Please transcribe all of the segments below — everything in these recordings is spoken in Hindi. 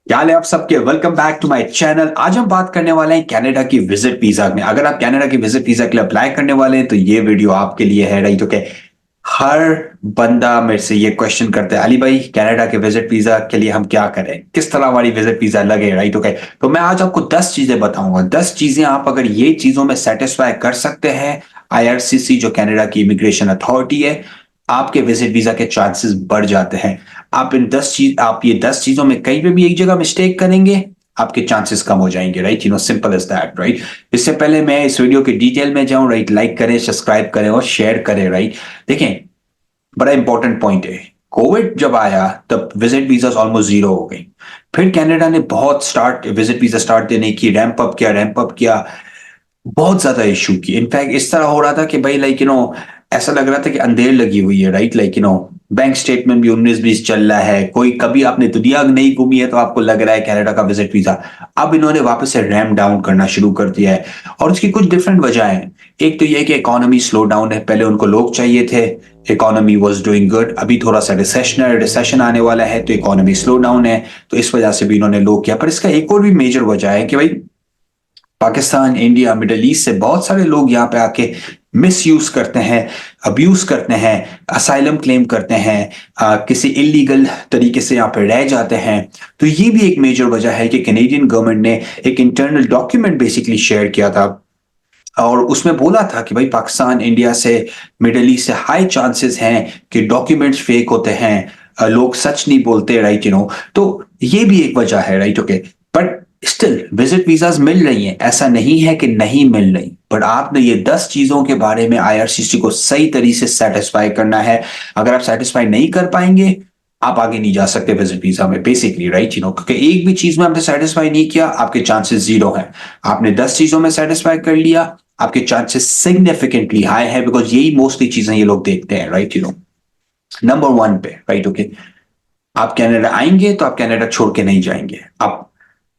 क्या हाल है आप सबके। Welcome back to my channel. आज हम बात करने वाले हैं कनाडा की विजिट वीजा में। अगर आप कनाडा की विजिट वीजा के लिए अप्लाई करने वाले हैं तो ये वीडियो आपके लिए है। Right, okay. हर बंदा मेरे से ये क्वेश्चन करता है, अली भाई कनाडा के विजिट वीजा के लिए हम क्या करें, किस तरह हमारी विजिट वीजा लगे। Right, okay. तो मैं आज आपको 10 चीजें बताऊंगा। 10 चीजें आप अगर ये चीजों में सेटिस्फाई कर सकते हैं, आईआरसीसी जो कनाडा की इमिग्रेशन अथॉरिटी है, आपके विजिट वीजा के चांसेस बढ़ जाते हैं। आप ये 10 चीजों में कहीं पे भी एक जगह मिस्टेक करेंगे, आपके चांसेस कम हो जाएंगे। Right, simple as that. Right, इससे पहले मैं इस वीडियो के डिटेल में जाऊं, राइट, लाइक करें, सब्सक्राइब करें और शेयर करें। राइट, देखें, बड़ा इंपॉर्टेंट पॉइंट है। कोविड जब आया तब विजिट वीजा ऑलमोस्ट जीरो हो गई। फिर कनाडा ने बहुत स्टार्ट विजिट वीजा स्टार्ट देने की रैंप अप किया, बहुत ज्यादा इशू की। इनफैक्ट इस तरह हो रहा था कि भाई ऐसा लग रहा था कि अंधेर लगी हुई है। राइट, बैंक स्टेटमेंट भी 19-20 चल रहा है। कोई कभी आपने दुनिया नहीं घूमी है तो आपको लग रहा है कनाडा का विजिट वीजा। अब इन्होंने वापस से रैम डाउन करना शुरू कर दिया है और उसकी कुछ डिफरेंट वजह हैं। एक तो यह कि इकोनॉमी स्लो डाउन है। पहले उनको लोग चाहिए थे, इकोनॉमी वाज डूइंग गुड। अभी थोड़ा सा रिसेशन आने वाला है तो इकोनॉमी स्लो डाउन है, तो इस वजह से भी इन्होंने लोग किया। पर इसका एक और भी मेजर वजह है कि भाई पाकिस्तान, इंडिया, मिडल ईस्ट से बहुत सारे लोग यहाँ पे आके मिस यूज करते हैं, अब्यूज करते हैं, असाइलम क्लेम करते हैं, किसी इलीगल तरीके से यहाँ पे रह जाते हैं। तो ये भी एक मेजर वजह है कि कैनेडियन गवर्नमेंट ने एक इंटरनल डॉक्यूमेंट बेसिकली शेयर किया था और उसमें बोला था कि भाई पाकिस्तान, इंडिया से, मिडल ईस्ट से हाई चांसेस हैं कि डॉक्यूमेंट्स फेक होते हैं, लोग सच नहीं बोलते। राइट, तो ये भी एक वजह है। Right, okay. But still visit visas मिल रही हैं, ऐसा नहीं है कि नहीं मिल रही। बट आपने ये 10 चीजों के बारे में आईआरसीसी को सही तरीके से सेटिस्फाई करना है। अगर आप सेटिस्फाई नहीं कर पाएंगे, आप आगे नहीं जा सकते विजिट वीजा में बेसिकली। राइट, क्योंकि एक भी चीज में आपने सेटिस्फाई नहीं किया, आपके चांसेस जीरो हैं। आपने 10 चीजों में सेटिस्फाई कर लिया, आपके चांसेस सिग्निफिकेंटली हाई है, बिकॉज यही मोस्टली चीजें ये लोग देखते हैं। राइट, नंबर 1 पे। Right, okay. आप कनाडा आएंगे तो आप कनाडा छोड़ के नहीं जाएंगे। आप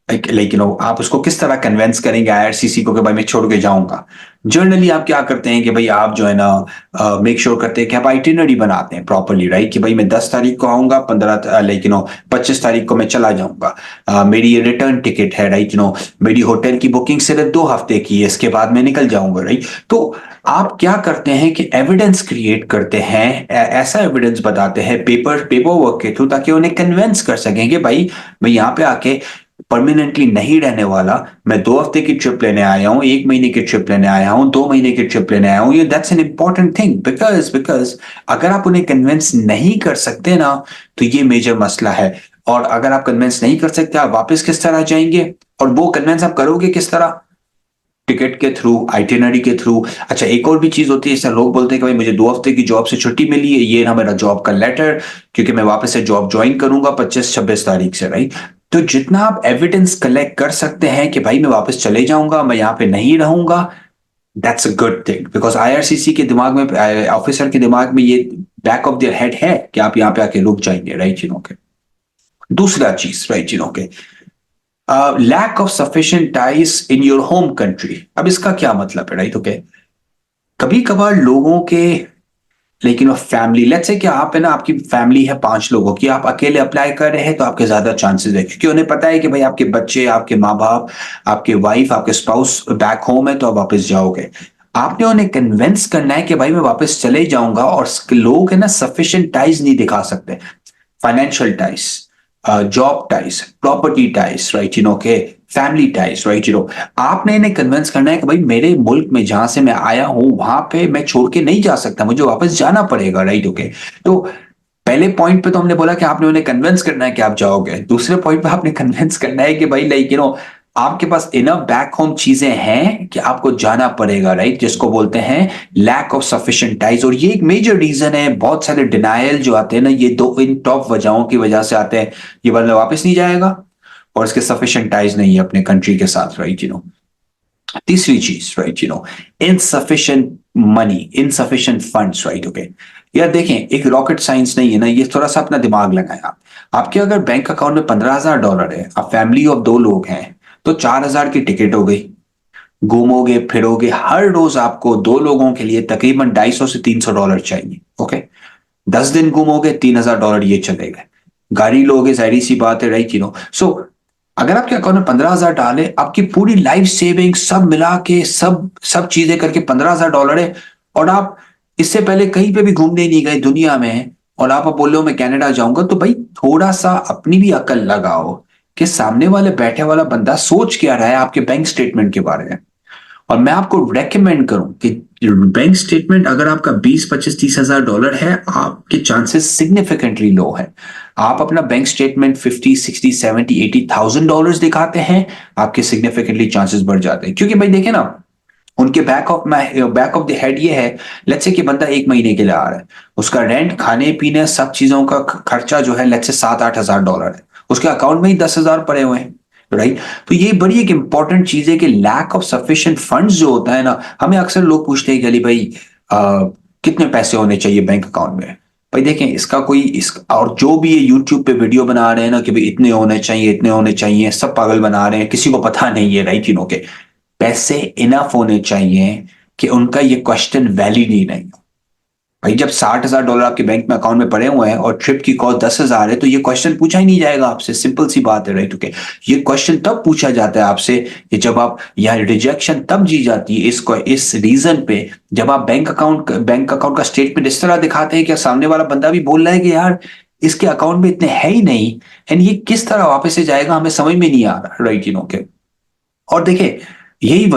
आप उसको किस तरह कन्वेंस करेंगे आईआरसीसी को कि भाई मैं छोड़ के जाऊंगा। जनरली आप क्या करते हैं कि भाई आप जो है ना मेक श्योर करते हैं कि आप आइटिनरी बनाते हैं प्रॉपरली। राइट, कि भाई मैं 10 तारीख को आऊंगा, 25 तारीख को मैं चला जाऊंगा। मेरी ये रिटर्न टिकट है। राइट, मेरी होटल की बुकिंग सिर्फ 2 हफ्ते की है, इसके बाद मैं निकल जाऊंगा। राइट, तो आप क्या करते हैं कि एविडेंस क्रिएट करते हैं, ऐसा एविडेंस बताते हैं पेपर वर्क के थ्रू, ताकि उन्हें कन्विंस कर सकें कि भाई मैं यहाँ पे आके परमानेंटली नहीं रहने वाला। मैं 2 हफ्ते की ट्रिप लेने आया हूं, 1 महीने की ट्रिप लेने आया हूं, 2 महीने की ट्रिप लेने आया हूं। ये that's an important thing, because अगर आप उन्हें कन्विंस नहीं कर सकते ना, तो ये मेजर मसला है। और अगर आप कन्विंस नहीं कर सकते, आप वापस किस तरह जाएंगे, और वो कन्विंस आप करोगे किस तरह? टिकट के थ्रू, आइटिनरी के थ्रू। अच्छा, एक और भी चीज होती है, जैसे लोग बोलते हैं कि भाई मुझे 2 हफ्ते की जॉब से छुट्टी मिली है, ये ना मेरा जॉब का लेटर, क्योंकि मैं वापस से जॉब ज्वाइन करूंगा 25-26 तारीख से। राइट, तो जितना आप एविडेंस कलेक्ट कर सकते हैं कि भाई मैं वापस चले जाऊंगा, मैं यहाँ पे नहीं रहूंगा, that's a good thing. Because IRCC के दिमाग में, ऑफिसर के दिमाग में ये बैक ऑफ देयर हेड है कि आप यहाँ पे आके रुक जाएंगे। राइट, के दूसरा चीज, राइट, के lack of sufficient ties in your home country. अब इसका क्या मतलब है? Right, okay. कभी कभार लोगों के, लेकिन वो फैमिली, लेट्स से कि आप है ना, आपकी फैमिली है 5 लोगों की, आप अकेले अप्लाई कर रहे हैं तो आपके ज्यादा चांसेस है, क्योंकि उन्हें पता है कि भाई आपके बच्चे, आपके माँ बाप, आपके वाइफ, आपके स्पाउस बैक होम है, तो आप वापस जाओगे। आपने उन्हें कन्विंस करना है कि भाई मैं वापस चले जाऊंगा, और लोग है ना सफिशिएंट टाइज नहीं दिखा सकते। Financial ties, job ties, property ties, right, के फैमिली टाइज। राइट, आपने इन्हें कन्विंस करना है कि भाई मेरे मुल्क में जहां से मैं आया हूं वहां पे मैं छोड़ के नहीं जा सकता, मुझे वापस जाना पड़ेगा। Right, okay. तो पहले पॉइंट पे तो हमने बोला कि आपने उन्हें कन्विंस करना है कि आप जाओगे। दूसरे पॉइंट पे आपने कन्विंस करना है कि भाई आपके पास इनफ बैक होम चीजें हैं कि आपको जाना पड़ेगा। राइट, जिसको बोलते हैं लैक ऑफ सफिशिएंट टाइज। और ये एक मेजर रीजन है, बहुत सारे डिनायल जो आते हैं ना, ये दो इन टॉप वजहों की वजह से आते हैं। ये बंदा वापस नहीं जाएगा और इसके सफिशिएंट टाइज नहीं है अपने कंट्री के साथ। राइट, तीसरी चीज, right, insufficient money, insufficient funds. Right, okay. यार देखें, एक रॉकेट साइंस नहीं है ना, ये थोड़ा सा अपना दिमाग लगाएं आप। आपके अगर बैंक अकाउंट में $15,000 है, आप फैमिली ऑफ 2 लोग हैं, तो 4,000 की टिकट हो गई। घूमोगे फिरोगे हर रोज, आपको 2 लोगों के लिए तकरीबन $250 से $300 चाहिए। ओके, 10 दिन घूमोगे, $3,000 ये चले गए। गाड़ी लोगे, जाहिर सी बात है। राइट, सो अगर आपके अकाउंट में 15,000 डाले, आपकी पूरी लाइफ सेविंग सब मिला के सब सब चीजें करके $15,000 है, और आप इससे पहले कहीं पे भी घूमने नहीं गए दुनिया में, और आप अब बोल रहे हो मैं कनाडा जाऊंगा, तो भाई थोड़ा सा अपनी भी अकल लगाओ कि सामने वाले बैठे वाला बंदा सोच क्या रहा है आपके बैंक स्टेटमेंट के बारे में। और मैं आपको रेकमेंड करूं कि बैंक स्टेटमेंट अगर आपका 20, 25, 30,000 डॉलर है, आपके चांसेस सिग्निफिकेंटली लो है। आप अपना बैंक स्टेटमेंट 50, 60, 70, 80,000 डॉलर दिखाते हैं, आपके सिग्निफिकेंटली चांसेस बढ़ जाते हैं। क्योंकि भाई देखे ना, उनके बैक ऑफ द हेड ये है, लेट्स से कि बंदा 1 महीने के लिए आ रहा है, उसका रेंट, खाने पीने, सब चीजों का खर्चा जो है लेट्स से 7-8 हज़ार डॉलर है, उसके अकाउंट में ही 10,000 पड़े हुए हैं, राइट। तो ये बड़ी एक इंपॉर्टेंट चीज है कि लैक ऑफ सफिशिएंट फंड्स जो होता है ना, हमें अक्सर लोग पूछते हैं कि अली भाई कितने पैसे होने चाहिए बैंक अकाउंट में। भाई देखें, इसका कोई इस और जो भी ये यूट्यूब पे वीडियो बना रहे हैं ना कि भाई इतने होने चाहिए, इतने होने चाहिए, सब पागल बना रहे हैं, किसी को पता नहीं है, राइट, के पैसे इनफ होने चाहिए कि उनका ये क्वेश्चन वैलिड ही नहीं हो। भाई जब 60,000 डॉलर आपके बैंक में अकाउंट में पड़े हुए हैं और ट्रिप की कॉस्ट 10,000 है, तो ये क्वेश्चन पूछा ही नहीं जाएगा आपसे, सिंपल सी बात है, राइट। ओके, ये क्वेश्चन तब पूछा जाता है आपसे कि जब आप, या रिजेक्शन तब जी जाती है इस रीजन पे, जब आप बैंक अकाउंट का स्टेटमेंट इस तरह दिखाते हैं कि सामने वाला बंदा भी बोल रहा है कि यार इसके अकाउंट में इतने है ही नहीं, एंड ये किस तरह वापस से जाएगा हमें समझ में नहीं आ रहा, राइट, के। और देखिए, यही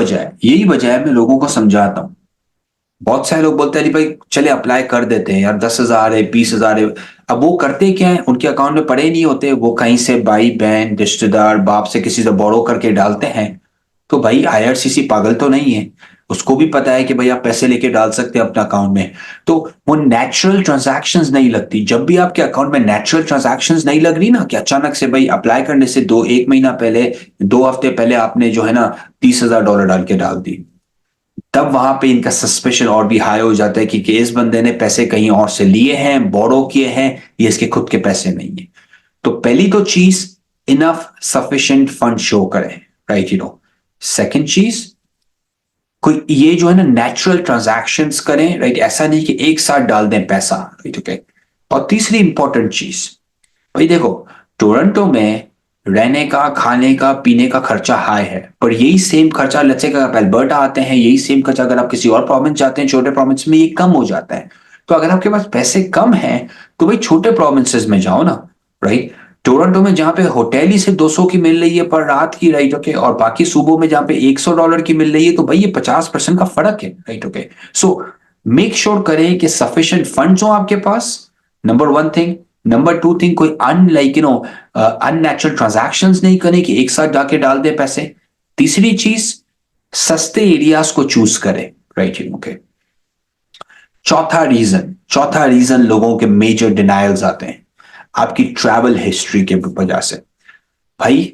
वजह है मैं लोगों को समझाता हूं। बहुत सारे लोग बोलते हैं अली भाई चले अप्लाई कर देते हैं यार, 10,000 है, 20,000 है। अब वो करते क्या है, उनके अकाउंट में पड़े नहीं होते, वो कहीं से भाई बहन रिश्तेदार बाप से किसी से बोरो करके डालते हैं। तो भाई आईआरसीसी पागल तो नहीं है, उसको भी पता है कि भाई आप पैसे लेके डाल सकते हैं अपने अकाउंट में। तो वो नेचुरल ट्रांजैक्शंस नहीं लगती। जब भी आपके अकाउंट में नेचुरल ट्रांजैक्शंस नहीं लग रही ना, कि अचानक से भाई अप्लाई करने से 1 महीना पहले, 2 हफ्ते पहले आपने जो है ना $30,000 डाल के डाल दी, तब वहां पे इनका सस्पेशन और भी हाई हो जाता है कि इस बंदे ने पैसे कहीं और से लिए हैं, बोरो किए हैं, ये इसके खुद के पैसे नहीं है। तो पहली तो चीज, इनफ सफिशिएंट फंड शो करें, राइट, सेकंड चीज, कोई ये जो है ना नेचुरल ट्रांजैक्शंस करें, राइट, ऐसा नहीं कि एक साथ डाल दें पैसा, राइट, ओके। और तीसरी इंपॉर्टेंट चीज, भाई देखो, टोरंटो में रहने का, खाने का, पीने का खर्चा हाई है, पर यही सेम खर्चा लेट्स से अगर आप अल्बर्टा आते हैं, यही सेम खर्चा अगर आप किसी और प्रोविंस जाते हैं, छोटे प्रोविंस में, ये कम हो जाता है। तो अगर आपके पास पैसे कम हैं, तो भाई छोटे प्रोविंसेस में जाओ ना, राइट। टोरंटो में जहां पे होटल ही सिर्फ 200 की मिल रही है पर रात की, राइट, ओके, और बाकी सूबों में जहां पे $100 की मिल रही है, तो भाई ये 50% का फर्क है, right, okay. So make sure करें कि सफिशिएंट फंड्स हो आपके पास, number one thing. Number two thing, कोई अननेचुरल ट्रांजैक्शंस नहीं करें कि एक साथ जाके डाल दे पैसे। तीसरी चीज, सस्ते एरियाज को चूज करें, राइट, ओके। चौथा रीजन लोगों के मेजर डिनायल्स आते हैं आपकी ट्रैवल हिस्ट्री के वजह से। भाई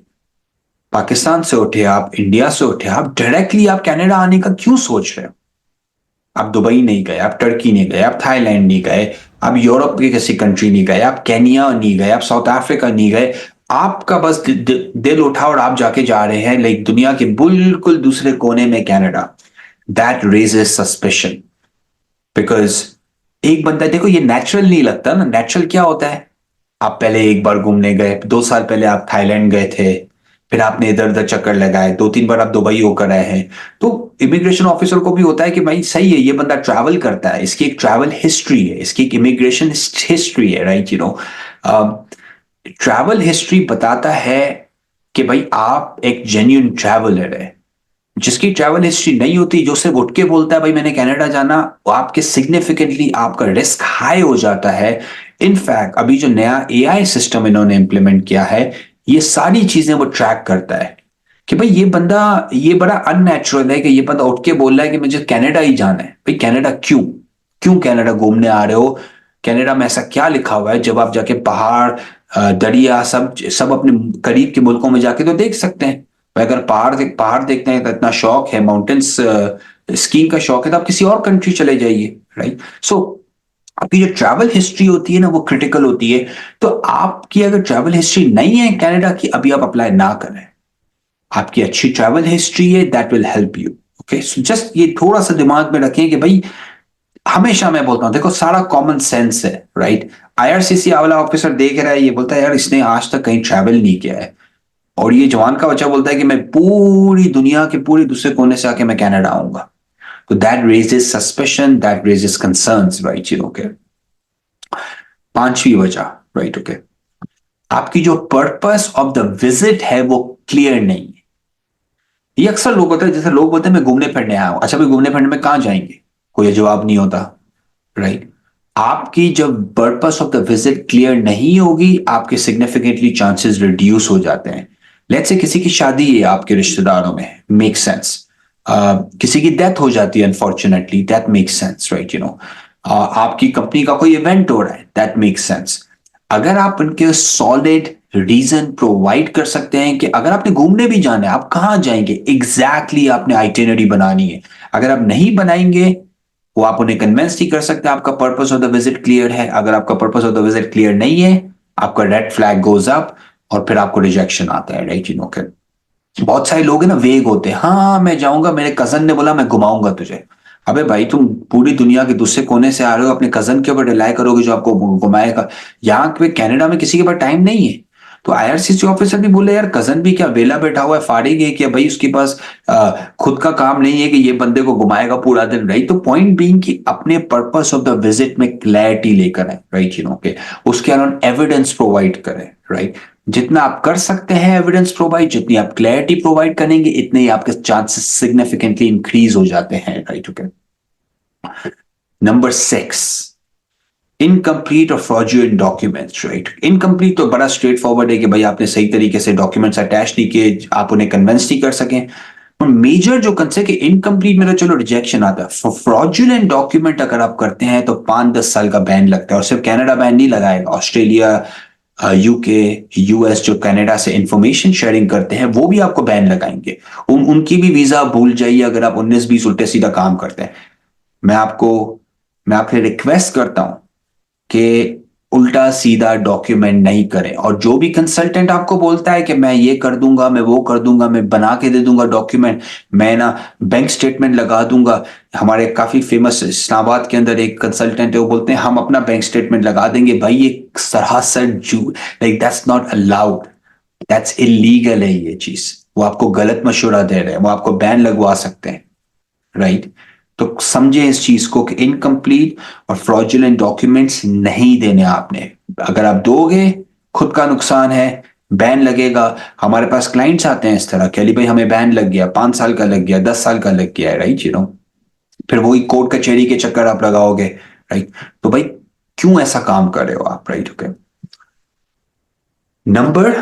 पाकिस्तान से उठे आप, इंडिया से उठे आप, डायरेक्टली आप कनाडा आने का क्यों सोच रहे हो? आप दुबई नहीं गए, आप टर्की नहीं गए, आप थाईलैंड नहीं गए, आप यूरोप के किसी कंट्री नहीं गए, आप केनिया नहीं गए, आप साउथ अफ्रीका नहीं गए। आपका बस दिल उठा और आप जाके जा रहे हैं लाइक दुनिया के बिल्कुल दूसरे कोने में Canada. That raises suspicion, because एक बंदा, देखो ये नेचुरल नहीं लगता ना। नेचुरल क्या होता है, आप पहले एक बार घूमने गए, 2 साल पहले आप थाईलैंड गए थे, फिर आपने इधर उधर चक्कर लगाए, 2-3 बार आप दुबई होकर आए हैं, तो इमिग्रेशन ऑफिसर को भी होता है कि भाई सही है, ये बंदा ट्रैवल करता है, इसकी एक ट्रैवल हिस्ट्री है, इसकी एक इमिग्रेशन हिस्ट्री है, राइट, ट्रैवल हिस्ट्री बताता है कि भाई आप एक जेन्युइन ट्रैवलर है। जिसकी ट्रैवल हिस्ट्री नहीं होती, जो सिर्फ उठ के बोलता है भाई मैंने कनाडा जाना, वो आपके सिग्निफिकेंटली आपका रिस्क हाई हो जाता है। इनफैक्ट अभी जो नया एआई सिस्टम इन्होंने इंप्लीमेंट किया है, ये सारी चीजें वो ट्रैक करता है कि भाई ये बंदा, ये बड़ा अननेचुरल है कि ये बंदा उठ के बोल रहा है कि मुझे कनाडा ही जाना है। भाई कनाडा क्यों, क्यों कनाडा घूमने आ रहे हो? कनाडा में ऐसा क्या लिखा हुआ है? जब आप जाके पहाड़, दरिया, सब सब अपने करीब के मुल्कों में जाके तो देख सकते हैं। भाई अगर पहाड़ देखते हैं तो इतना शौक है, माउंटेन्स स्कीइंग का शौक है, तो आप किसी और कंट्री चले जाइए, राइट। सो आपकी जो ट्रैवल हिस्ट्री होती है ना, वो क्रिटिकल होती है। तो आपकी अगर ट्रैवल हिस्ट्री नहीं है कनाडा की, अभी आप अप्लाई ना करें। आपकी अच्छी ट्रैवल हिस्ट्री है, that will help you, okay. So just ये थोड़ा सा दिमाग में रखें कि भाई हमेशा मैं बोलता हूं, देखो सारा कॉमन सेंस है, राइट। आईआरसीसी वाला ऑफिसर देख रहा है, ये बोलता है यार इसने आज तक कहीं ट्रैवल नहीं किया है, और ये जवान का बच्चा बोलता है कि मैं पूरी दुनिया के पूरे दूसरे कोने से आके मैं कनाडा आऊंगा, तो that raises suspicion, that raises concerns, right, okay. पांचवी वजह, राइट, ओके, आपकी जो पर्पस ऑफ द विजिट है वो क्लियर नहीं है। ये अक्सर लोग होते हैं, जैसे लोग बोलते हैं मैं घूमने फिरने आया हूं, अच्छा भाई घूमने फिरने में कहां जाएंगे, कोई जवाब नहीं होता, राइट। आपकी जब purpose of the visit clear नहीं होगी, आपके सिग्निफिकेंटली चांसेस रिड्यूस हो जाते हैं। लेट्स से किसी की शादी है आपके रिश्तेदारों में, मेक सेंस। किसी की डेथ हो जाती है unfortunately, that makes sense, right, आपकी कंपनी का कोई इवेंट हो रहा है, दैट मेक्स सेंस। अगर आप उनके सॉलिड रीजन प्रोवाइड कर सकते हैं कि अगर आपने घूमने भी जाना है आप कहां जाएंगे एग्जैक्टली, आपने आइटिनरी बनानी है। अगर आप नहीं बनाएंगे, वो आप उन्हें कन्विंस नहीं कर सकते आपका purpose of the visit clear है। अगर आपका purpose of the visit clear नहीं है, आपका रेड फ्लैग गोज अप और फिर आपको रिजेक्शन आता है, राइट, बहुत सारे लोग हैं ना, वेग होते हैं, हाँ हाँ मैं जाऊंगा, मेरे कजन ने बोला मैं घुमाऊंगा तुझे। अबे भाई तुम पूरी दुनिया के दूसरे कोने से आ रहे हो, अपने कजन के ऊपर रिलाई करोगे जो आपको घुमाएगा। यहाँ पे कनाडा में किसी के पास टाइम नहीं है। तो आईआरसीसी ऑफिसर भी बोले यार कजन भी क्या वेला बैठा हुआ है, फाड़िग है क्या भाई, उसके पास खुद का काम नहीं है कि ये बंदे को घुमाएगा पूरा दिन, राइट। तो पॉइंट बीइंग कि अपने पर्पस ऑफ द विजिट में क्लैरिटी लेकर आए, राइट, ओके। उसके अलावा एविडेंस प्रोवाइड करें, राइट। जितना आप कर सकते हैं एविडेंस प्रोवाइड, जितनी आप क्लैरिटी प्रोवाइड करेंगे, इतने ही आपके चांसेस सिग्निफिकेंटली इंक्रीज हो जाते हैं, राइट, ओके। नंबर 6, इनकम्प्लीट और फ्रॉडुलेंट डॉक्यूमेंट्स, राइट। इनकम्प्लीट तो बड़ा स्ट्रेट फॉरवर्ड है कि भाई आपने सही तरीके से डॉक्यूमेंट्स अटैच नहीं किए, आप उन्हें कन्विंस नहीं कर सके। और मेजर जो कंसेप्ट है इनकम्प्लीट में तो चलो रिजेक्शन आता है, फ्रॉडुलेंट डॉक्यूमेंट अगर आप करते हैं तो 5-10 साल का बैन लगता है। और सिर्फ कनाडा बैन नहीं लगाएगा, ऑस्ट्रेलिया, यूके, यूएस जो कनाडा से इंफॉर्मेशन शेयरिंग करते हैं वो भी आपको बैन लगाएंगे। उनकी भी वीजा भूल जाइए अगर आप 19-20 उल्टे सीधा काम करते हैं। मैं आपको मैं आपसे रिक्वेस्ट करता हूं कि उल्टा सीधा डॉक्यूमेंट नहीं करें। और जो भी कंसल्टेंट आपको बोलता है कि मैं ये कर दूंगा, मैं वो कर दूंगा, मैं बना के दे दूंगा डॉक्यूमेंट, मैं ना बैंक स्टेटमेंट लगा दूंगा। हमारे काफी फेमस इस्लामाबाद के अंदर एक कंसल्टेंट है, वो बोलते हैं हम अपना बैंक स्टेटमेंट लगा देंगे। भाई ये सरासर जू, like that's not allowed, that's illegal है ये चीज। वो आपको गलत मशवरा दे रहे हैं, वो आपको बैन लगवा सकते हैं, राइट। तो समझे इस चीज को कि इनकम्प्लीट और फ्रॉडुलेंट डॉक्यूमेंट्स नहीं देने आपने। अगर आप दोगे खुद का नुकसान है, बैन लगेगा। हमारे पास क्लाइंट्स आते हैं इस तरह के, अली भाई हमें बैन लग गया, 5 साल का लग गया, 10 साल का लग गया है, राइट, फिर वही कोर्ट कचहरी के चक्कर आप लगाओगे, राइट। तो भाई क्यों ऐसा काम कर रहे हो आप, राइट, ओके। नंबर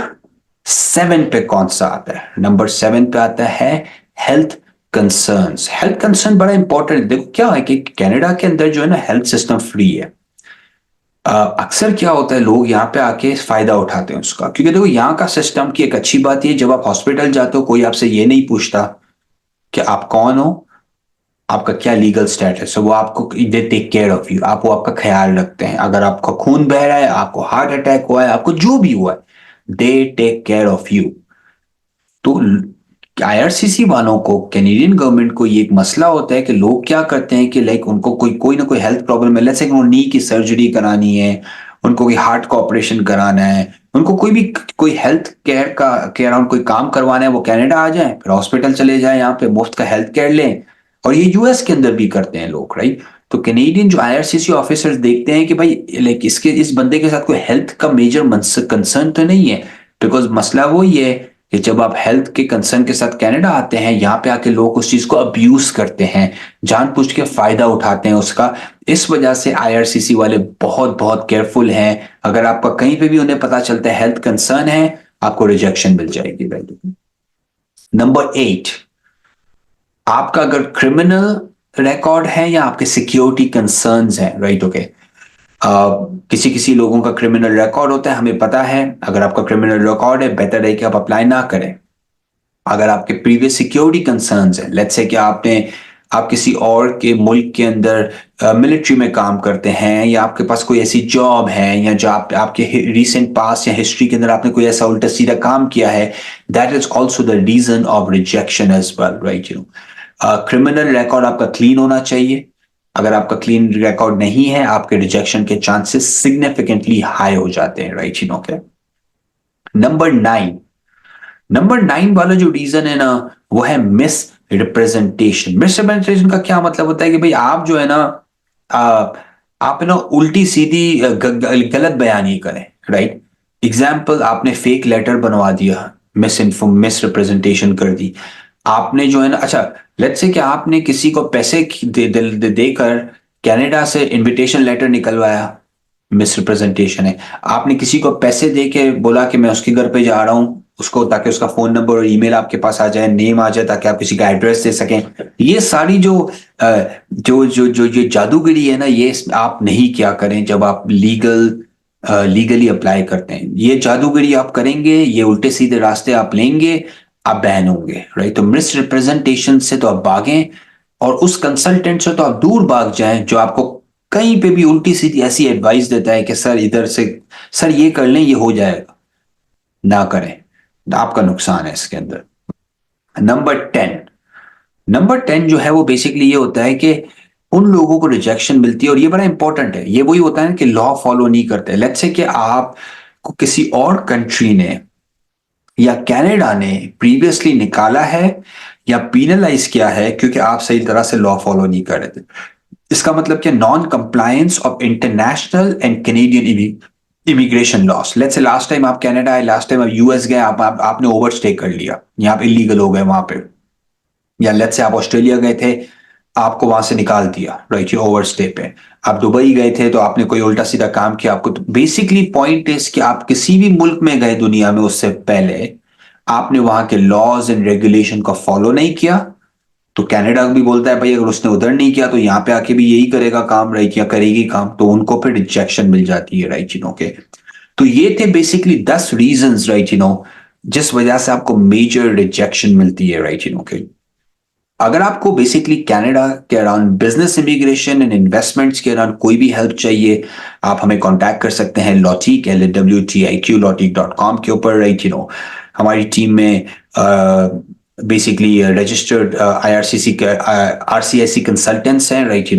7 पे कौन सा आता है? नंबर 7 पे आता है हेल्थ कंसर्न्स। हेल्थ कंसर्न बड़ा इंपॉर्टेंट है। देखो क्या है कि कनाडा के अंदर जो है ना हेल्थ सिस्टम फ्री है। अक्सर क्या होता है लोग यहाँ पे आके फायदा उठाते हैं उसका, क्योंकि देखो यहाँ का सिस्टम की एक अच्छी बात ये, जब आप हॉस्पिटल जाते हो कोई आपसे ये नहीं पूछता कि आप कौन हो, आपका क्या लीगल स्टेटस है। वो आपको they take care of you, आप वो आपका ख्याल रखते हैं। अगर आपका खून बह रहा है, आपको हार्ट अटैक हुआ है, आपको जो भी हुआ है, they take care of you. तो आईआरसीसी वालों को, कैनेडियन गवर्नमेंट को ये एक मसला होता है कि लोग क्या करते हैं कि लाइक उनको कोई कोई ना कोई हेल्थ प्रॉब्लम है, लेट्स से नी की सर्जरी करानी है, उनको कोई हार्ट का ऑपरेशन कराना है, उनको कोई भी कोई हेल्थ केयर का के अराउंड कोई काम करवाना है, वो कनाडा आ जाए, फिर हॉस्पिटल चले जाए, यहाँ पे मुफ्त का हेल्थ केयर लें। और ये यूएस के अंदर भी करते हैं लोग, राइट। तो कैनेडियन जो आईआरसीसी ऑफिसर्स देखते हैं कि भाई लाइक इस बंदे के साथ कोई हेल्थ का मेजर कंसर्न तो नहीं है। बिकॉज मसला वो ही है कि जब आप हेल्थ के कंसर्न के साथ कनाडा आते हैं, यहाँ पे आके लोग उस चीज को अब्यूज करते हैं, जानबूझ के फायदा उठाते हैं उसका। इस वजह से आईआरसीसी वाले बहुत बहुत केयरफुल हैं। अगर आपका कहीं पे भी उन्हें पता चलता है हेल्थ कंसर्न है, आपको रिजेक्शन मिल जाएगी, राइट। नंबर 8, आपका अगर क्रिमिनल रिकॉर्ड है या आपके सिक्योरिटी कंसर्न्स हैं, राइट, ओके। किसी किसी लोगों का क्रिमिनल रिकॉर्ड होता है, हमें पता है। अगर आपका क्रिमिनल रिकॉर्ड है, बेहतर है कि आप अप्लाई ना करें। अगर आपके प्रीवियस सिक्योरिटी कंसर्न्स है, लेट्स से कि आप किसी और के मुल्क के अंदर मिलिट्री में काम करते हैं, या आपके पास कोई ऐसी जॉब है, या जो आपके रीसेंट पास या हिस्ट्री के अंदर आपने कोई ऐसा उल्टा सीधा काम किया है, that is also the reason of rejection as well, right. Criminal record आपका क्लीन होना चाहिए। अगर आपका क्लीन रिकॉर्ड नहीं है, आपके रिजेक्शन के चांसेस सिग्निफिकेंटली हाई हो जाते हैं, राइट, ओके। नंबर 9, नंबर 9 वाला जो रीजन है ना, वो है मिस रिप्रेजेंटेशन। मिस रिप्रेजेंटेशन का क्या मतलब होता है कि भाई आप जो है ना, आ, आप ना उल्टी सीधी गलत बयानी करें, राइट। एग्जाम्पल, आपने फेक लेटर बनवा दिया, मिस रिप्रेजेंटेशन कर दी आपने जो है ना। अच्छा, लेट्स से कि आपने किसी को पैसे देकर कनाडा से इनविटेशन लेटर निकलवाया, मिस रिप्रेजेंटेशन है। आपने किसी को पैसे दे के बोला कि मैं उसके घर पे जा रहा हूं, उसको, ताकि उसका फोन नंबर और ईमेल आपके पास आ जाए, नेम आ जाए, ताकि आप किसी का एड्रेस दे सकें। ये सारी जो जो जो जो ये जादूगरी है ना, ये आप नहीं क्या करें जब आप लीगली अप्लाई करते हैं। ये जादूगरी आप करेंगे, ये उल्टे सीधे रास्ते आप लेंगे, आप बैन होंगे, राइट। तो मिस रिप्रेजेंटेशन से तो आप भागें, और उस कंसल्टेंट से तो आप दूर भाग जाएं जो आपको कहीं पे भी उल्टी सीधी ऐसी एडवाइस देता है कि सर इधर से, सर ये कर लें, ये हो जाएगा। ना करें, आपका नुकसान है इसके अंदर। नंबर 10 जो है वो बेसिकली ये होता है कि उन लोगों को रिजेक्शन मिलती है, और ये बड़ा इंपॉर्टेंट है। ये वही होता है ना कि लॉ फॉलो नहीं करते। लेट्स से कि आप को किसी और कंट्री ने या कनाडा ने प्रीवियसली निकाला है या पीनलाइज किया है क्योंकि आप सही तरह से लॉ फॉलो नहीं कर रहे थे। इसका मतलब क्या, non compliance of international and Canadian immigration loss. Let's say last time आप कनाडा आए, लास्ट टाइम आप यूएस गए, आपने ओवरस्टे कर लिया, या आप इलीगल हो गए वहां पे। या लेट्स से आप ऑस्ट्रेलिया गए थे, आपको वहां से निकाल दिया, राइट, ये ओवरस्टे पे। आप दुबई गए थे तो आपने कोई उल्टा सीधा काम किया आपको। तो बेसिकली पॉइंट इज कि आप किसी भी मुल्क में गए दुनिया में, उससे पहले आपने वहां के लॉज एंड रेगुलेशन को फॉलो नहीं किया। तो कनाडा भी बोलता है भाई अगर उसने उधर नहीं किया तो यहाँ पे आके भी यही करेगा काम, राइट, या करेगी काम, तो उनको फिर रिजेक्शन मिल जाती है, राइट, के। तो ये थे बेसिकली 10 रीजंस, राइट, जिस वजह से आपको मेजर रिजेक्शन मिलती है, राइट, के। अगर आपको बेसिकली कनाडा के around business immigration and investments के अराउंड कोई भी हेल्प चाहिए, आप हमें कांटेक्ट कर सकते हैं लॉटीक, LAWTIQ lawtik.com के ऊपर, राइट। हमारी टीम में बेसिकली रजिस्टर्ड IRCC के RCIC कंसल्टेंट्स हैं, राइट,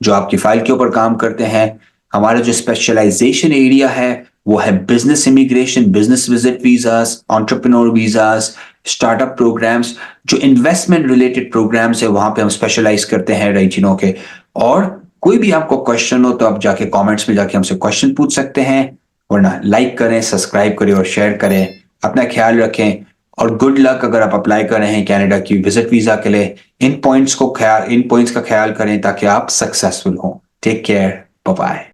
जो आपकी फाइल के ऊपर काम करते हैं। हमारा जो स्पेशलाइजेशन एरिया है वो है business immigration, business visit visas, entrepreneur visas, startup programs. जो इन्वेस्टमेंट रिलेटेड प्रोग्राम्स है वहां पे हम स्पेशलाइज करते हैं, राइट, के। और कोई भी आपको क्वेश्चन हो तो आप जाके कमेंट्स में जाके हमसे क्वेश्चन पूछ सकते हैं, वरना लाइक करें, सब्सक्राइब करें और शेयर करें। अपना ख्याल रखें, और गुड लक अगर आप अप्लाई कर रहे हैं कनाडा की विजिट वीजा के लिए। इन पॉइंट्स का ख्याल करें ताकि आप सक्सेसफुल हों। Take care, bye bye.